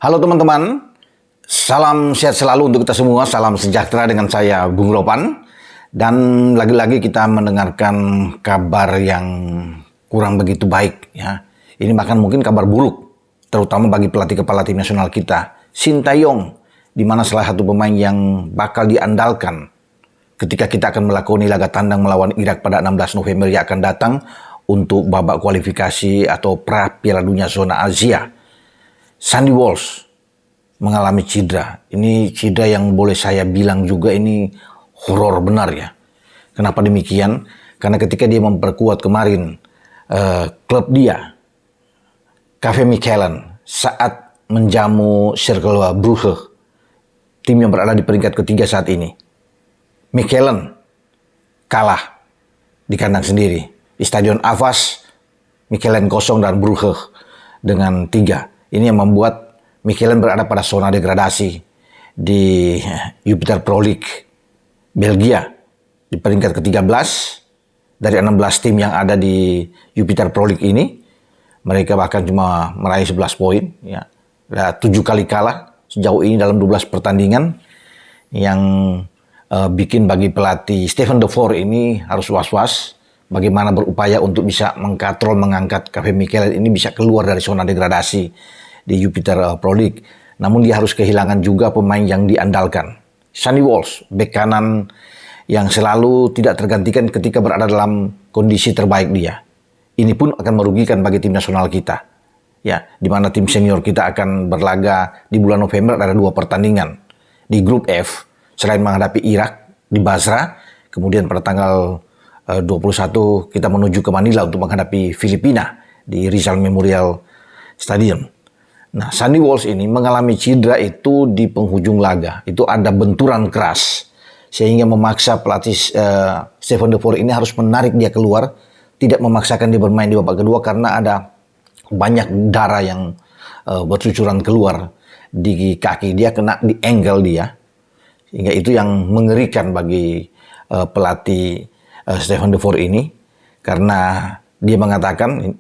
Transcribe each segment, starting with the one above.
Halo teman-teman, salam sehat selalu untuk kita semua, salam sejahtera dengan saya Bung Ropan. Dan lagi-lagi kita mendengarkan kabar yang kurang begitu baik ya. Ini bahkan mungkin kabar buruk, terutama bagi pelatih kepala tim nasional kita, Sintayong, di mana salah satu pemain yang bakal diandalkan ketika kita akan melakoni laga tandang melawan Irak pada 16 November yang akan datang untuk babak kualifikasi atau pra Piala Dunia zona Asia. Sandy Walsh mengalami cedera. Ini cedera yang boleh saya bilang juga ini horor benar ya. Kenapa demikian? Karena ketika dia memperkuat kemarin klub dia, KV Mechelen, saat menjamu Cercle Brugge, tim yang berada di peringkat ketiga saat ini. Mechelen kalah di kandang sendiri. Di Stadion Avas, Mechelen kosong dan Brugge dengan 3. Ini yang membuat Mechelen berada pada zona degradasi di Jupiler Pro League Belgia di peringkat ke-13 dari 16 tim yang ada di Jupiler Pro League ini. Mereka bahkan cuma meraih 11 poin ya. 7 kali kalah sejauh ini dalam 12 pertandingan yang bikin bagi pelatih Stefan De Vrij ini harus was-was bagaimana berupaya untuk bisa mengkatrol, mengangkat KV Mechelen ini bisa keluar dari zona degradasi di Jupiler Pro League. Namun dia harus kehilangan juga pemain yang diandalkan. Sandy Walsh, bek kanan yang selalu tidak tergantikan ketika berada dalam kondisi terbaik dia. Ini pun akan merugikan bagi tim nasional kita. Ya, di mana tim senior kita akan berlaga di bulan November ada 2 pertandingan. Di grup F, selain menghadapi Irak di Basra, kemudian pada tanggal 21 kita menuju ke Manila untuk menghadapi Filipina di Rizal Memorial Stadium. Nah, Sandy Walsh ini mengalami cedera itu di penghujung laga. Itu ada benturan keras sehingga memaksa pelatih Stefan De Vrij ini harus menarik dia keluar, tidak memaksakan dia bermain di babak kedua karena ada banyak darah yang bercucuran keluar di kaki dia, kena di ankle dia. Sehingga itu yang mengerikan bagi pelatih Stefan De Vrij ini, karena dia mengatakan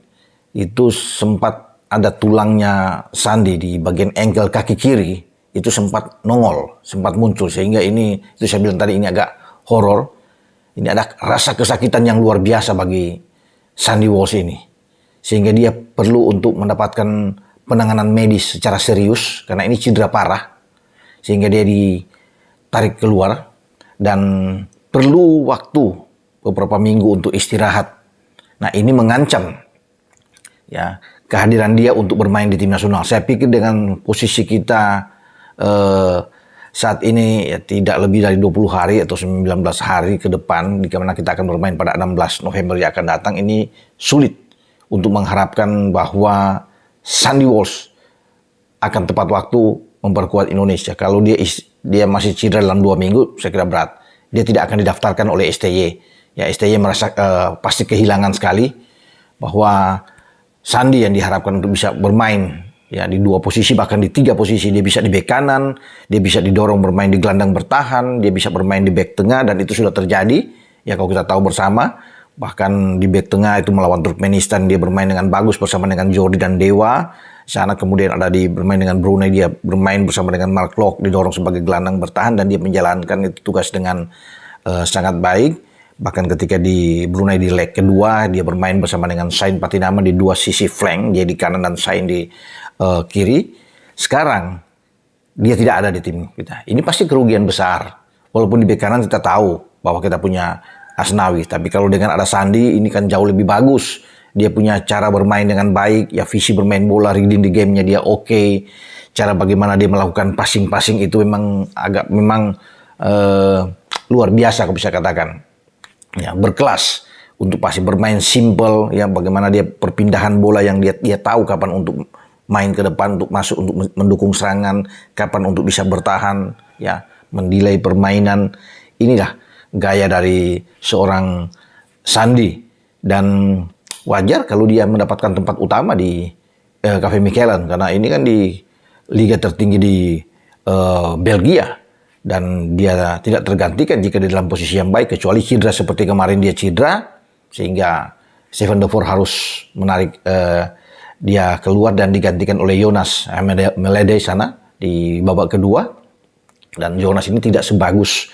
itu sempat ada tulangnya Sandy di bagian ankle kaki kiri itu sempat nongol, sempat muncul, sehingga ini itu saya bilang tadi ini agak horor. Ini ada rasa kesakitan yang luar biasa bagi Sandy Walsh ini, sehingga dia perlu untuk mendapatkan penanganan medis secara serius karena ini cedera parah, sehingga dia ditarik keluar dan perlu waktu beberapa minggu untuk istirahat. Nah, ini mengancam ya kehadiran dia untuk bermain di tim nasional. Saya pikir dengan posisi kita saat ini ya tidak lebih dari 20 hari atau 19 hari ke depan di mana kita akan bermain pada 16 November yang akan datang, ini sulit untuk mengharapkan bahwa Sandy Walsh akan tepat waktu memperkuat Indonesia. Kalau dia masih cedera dalam 2 minggu, saya kira berat. Dia tidak akan didaftarkan oleh STY. Ya, STY merasa pasti kehilangan sekali bahwa Sandy yang diharapkan untuk bisa bermain ya di 2 posisi, bahkan di 3 posisi. Dia bisa di bek kanan, dia bisa didorong bermain di gelandang bertahan, dia bisa bermain di bek tengah, dan itu sudah terjadi ya kalau kita tahu bersama. Bahkan di bek tengah itu melawan Turkmenistan dia bermain dengan bagus bersama dengan Jordi dan Dewa. Sana kemudian ada bermain dengan Brunei, dia bermain bersama dengan Mark Locke, didorong sebagai gelandang bertahan dan dia menjalankan itu tugas dengan sangat baik. Bahkan ketika di Brunei di leg kedua, dia bermain bersama dengan Sain Patinama di 2 sisi flank, jadi kanan dan Sain di kiri. Sekarang dia tidak ada di tim kita. Ini pasti kerugian besar. Walaupun di bek kanan kita tahu bahwa kita punya Asnawi, tapi kalau dengan ada Sandy ini kan jauh lebih bagus. Dia punya cara bermain dengan baik, ya visi bermain bola, reading di gamenya dia oke. Cara bagaimana dia melakukan passing-passing itu memang luar biasa aku bisa katakan. Ya, berkelas untuk pasti bermain simple ya, bagaimana dia perpindahan bola yang dia tahu kapan untuk main ke depan, untuk masuk, untuk mendukung serangan, kapan untuk bisa bertahan ya, mendelay permainan. Inilah gaya dari seorang Sandy, dan wajar kalau dia mendapatkan tempat utama di KV Mechelen karena ini kan di liga tertinggi di Belgia. Dan dia tidak tergantikan jika di dalam posisi yang baik, kecuali cedera seperti kemarin dia cedera, sehingga Stefan De Vrij harus menarik dia keluar dan digantikan oleh Jonas Melede sana di babak kedua. Dan Jonas ini tidak sebagus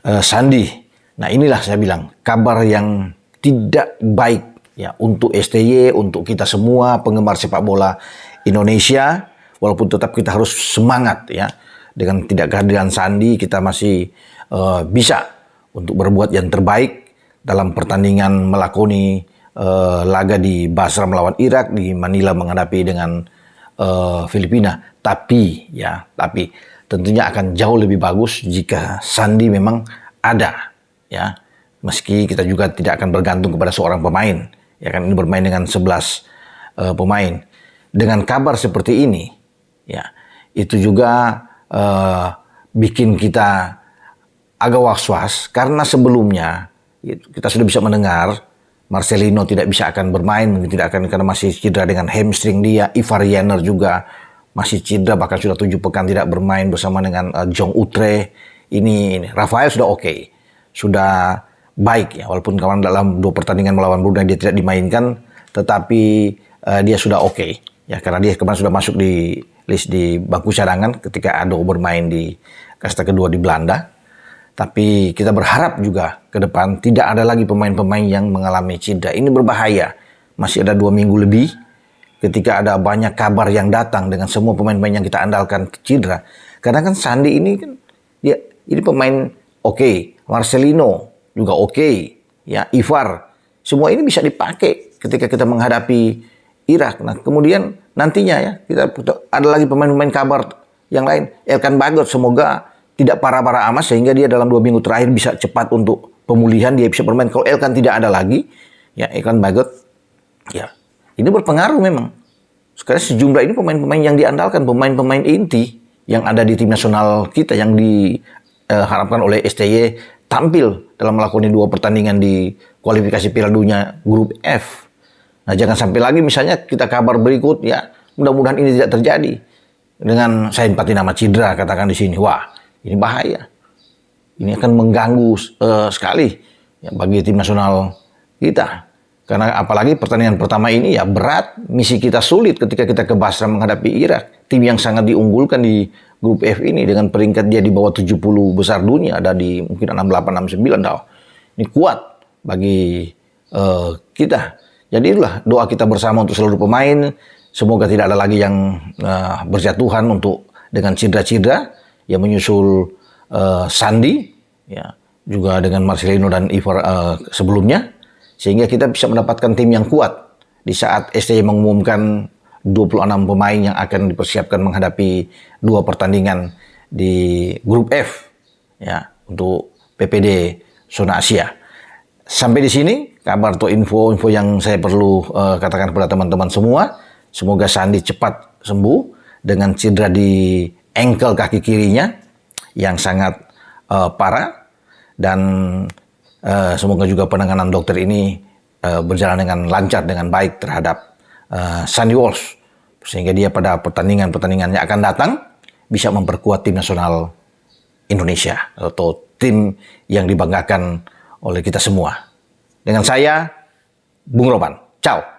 Sandi. Nah, inilah saya bilang kabar yang tidak baik ya untuk STY, untuk kita semua penggemar sepak bola Indonesia. Walaupun tetap kita harus semangat ya. Dengan tidak kehadiran Sandi, kita masih bisa untuk berbuat yang terbaik dalam pertandingan melakoni laga di Basra melawan Irak, di Manila menghadapi dengan Filipina. Tapi tentunya akan jauh lebih bagus jika Sandi memang ada, ya. Meski kita juga tidak akan bergantung kepada seorang pemain, ya kan, ini bermain dengan 11 pemain. Dengan kabar seperti ini, ya, itu juga bikin kita agak was-was karena sebelumnya kita sudah bisa mendengar Marcelino tidak bisa akan bermain, mungkin tidak akan karena masih cedera dengan hamstring dia. Ivar Jenner juga masih cedera, bahkan sudah 7 pekan tidak bermain bersama dengan Jong Utre. Ini Rafael sudah oke, sudah baik ya, walaupun kawan dalam 2 pertandingan melawan Brunei dia tidak dimainkan, tetapi dia sudah oke ya, karena dia kemarin sudah masuk di list di bangku cadangan ketika Ado bermain di kasta kedua di Belanda. Tapi kita berharap juga ke depan tidak ada lagi pemain-pemain yang mengalami cedera. Ini berbahaya. Masih ada 2 minggu lebih ketika ada banyak kabar yang datang dengan semua pemain-pemain yang kita andalkan cedera. Karena kan Sandi ini kan ini pemain oke. Marcelino juga oke. Ya, Ivar. Semua ini bisa dipakai ketika kita menghadapi Irak. Nah, kemudian nantinya ya kita ada lagi pemain-pemain kabar yang lain. Elkan Bagot semoga tidak parah-parah amat sehingga dia dalam 2 minggu terakhir bisa cepat untuk pemulihan, dia bisa bermain. Kalau Elkan tidak ada lagi, ya Elkan Bagot, ya ini berpengaruh memang. Sekarang sejumlah ini pemain-pemain yang diandalkan, pemain-pemain inti yang ada di tim nasional kita yang diharapkan oleh STY tampil dalam melakukan 2 pertandingan di kualifikasi Piala Dunia grup F. Nah, jangan sampai lagi misalnya kita kabar berikut, ya mudah-mudahan ini tidak terjadi. Dengan Sain Patinama cedera katakan di sini, wah ini bahaya. Ini akan mengganggu sekali ya, bagi tim nasional kita. Karena apalagi pertandingan pertama ini ya berat, misi kita sulit ketika kita ke Basra menghadapi Irak. Tim yang sangat diunggulkan di grup F ini dengan peringkat dia di bawah 70 besar dunia, ada di mungkin 68, 69 tahu. Ini kuat bagi kita. Jadi itulah doa kita bersama untuk seluruh pemain. Semoga tidak ada lagi yang berjatuhan untuk dengan cedera-cedera yang menyusul Sandi, ya juga dengan Marcelino dan Ivar sebelumnya, sehingga kita bisa mendapatkan tim yang kuat di saat STY mengumumkan 26 pemain yang akan dipersiapkan menghadapi 2 pertandingan di grup F, ya untuk PPD zona Asia. Sampai di sini kabar atau info-info yang saya perlu katakan kepada teman-teman semua. Semoga Sandi cepat sembuh dengan cedera di ankle kaki kirinya yang sangat parah, dan semoga juga penanganan dokter ini berjalan dengan lancar, dengan baik terhadap Sandy Walsh, sehingga dia pada pertandingan-pertandingan yang akan datang bisa memperkuat tim nasional Indonesia atau tim yang dibanggakan oleh kita semua. Dengan saya, Bung Ropan. Ciao.